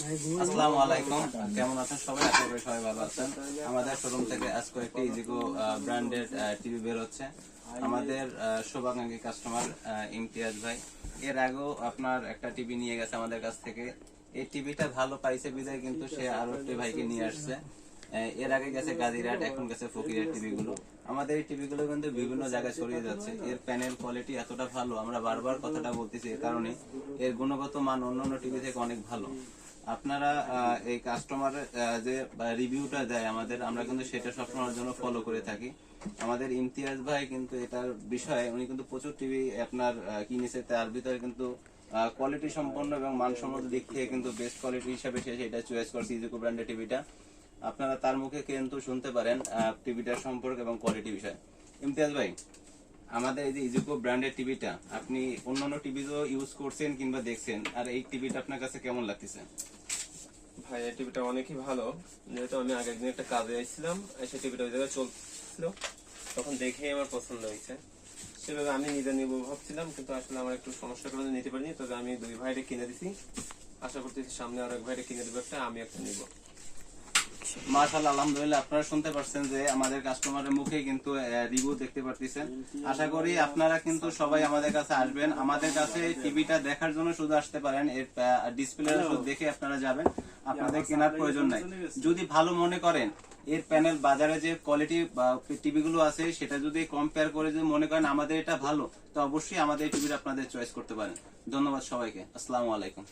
আসসালামু আলাইকুম, কেমন আছেন সবাই? আশা করি সবাই ভালো আছেন। আমাদের শোরুম থেকে আজ কয়েকটি ইজিকো ব্র্যান্ডেড টিভি বের হচ্ছে। আমাদের শুভাকাঙ্ক্ষী কাস্টমার ইমতিয়াজ ভাই এর আগেও আপনার একটা টিভি নিয়ে গেছে আমাদের কাছ থেকে। এই টিভিটা ভালো পাইছে বিদায় কিন্তু সে আরো একটি ভাইকে নিয়ে আসছে। এর আগে গেছে গাজীরহাট, এখন গেছে ফকিরের টিভিগুলো। আমাদের এই টিভিগুলো কিন্তু বিভিন্ন জায়গায় ছড়িয়ে যাচ্ছে। এর প্যানেল কোয়ালিটি এতটা ভালো, আমরা বারবার কথাটা বলতেছি, এর কারণে এর গুণগত মান অন্যান্য টিভি থেকে অনেক ভালো। আপনারা এই কাস্টমারের যে রিভিউটা দেয় আমাদের, আমরা কিন্তু সেটা সবসময়ের জন্য ফলো করে থাকি। আমাদের ইমতিয়াজ ভাই কিন্তু এটার বিষয়ে উনি কিন্তু প্রচুর টিভি আপনার কিনেছে, তার ভিতরে কিন্তু কোয়ালিটি সম্পন্ন এবং মানসম্মত দিক থেকে কিন্তু বেস্ট কোয়ালিটি হিসাবে সে এটা চয়েস করছে ইজিকো ব্র্যান্ডের টিভিটা। আপনারা তার মুখে কিন্তু শুনতে পারেন টিভিটার সম্পর্কে এবং কোয়ালিটি বিষয়। ইমতিয়াজ ভাই, আমাদের এই যে ইজিকো ব্র্যান্ডের টিভিটা আপনি অন্যান্য টিভিও ইউজ করছেন কিংবা দেখছেন, আর এই টিভিটা আপনার কাছে কেমন লাগতেছে? ভাই এই টিভিটা অনেকই ভালো। যেহেতু আমি আগের দিন একটা কাজে এসেছিলাম, এসে টিভিটা ওই জায়গায় চলছিল, তখন দেখেই আমার পছন্দ হয়েছে। সেভাবে আমি নিজে নিব ভাবছিলাম, কিন্তু আসলে আমার একটু সমস্যার কারণে নিতে পারিনি। তবে আমি দুই ভাইরে কিনে দিছি, আশা করতেছি সামনে আর এক ভাইরে কিনে দেবো একটা, আমি একটা নিব। মাশাআল্লাহ, আলহামদুলিল্লাহ। আপনারা শুনতে পাচ্ছেন যে আমাদের কাস্টমারের মুখে কিন্তু রিভিউ দেখতে পাচ্ছেন। আশা করি আপনারা কিন্তু সবাই আমাদের কাছে আসবেন। আমাদের কাছে টিভিটা দেখার জন্য শুধু আসতে পারেন, এর ডিসপ্লে দেখে আপনারা যাবেন, আপনাদের কেনার প্রয়োজন নাই। যদি ভালো মনে করেন এর প্যানেল, বাজারে যে কোয়ালিটি টিভি গুলো আছে সেটা যদি কম্পেয়ার করে যদি মনে করেন আমাদের এটা ভালো, তো অবশ্যই আমাদের এই টিভিটা আপনাদের চয়েস করতে পারেন। ধন্যবাদ সবাইকে। আসসালামু আলাইকুম।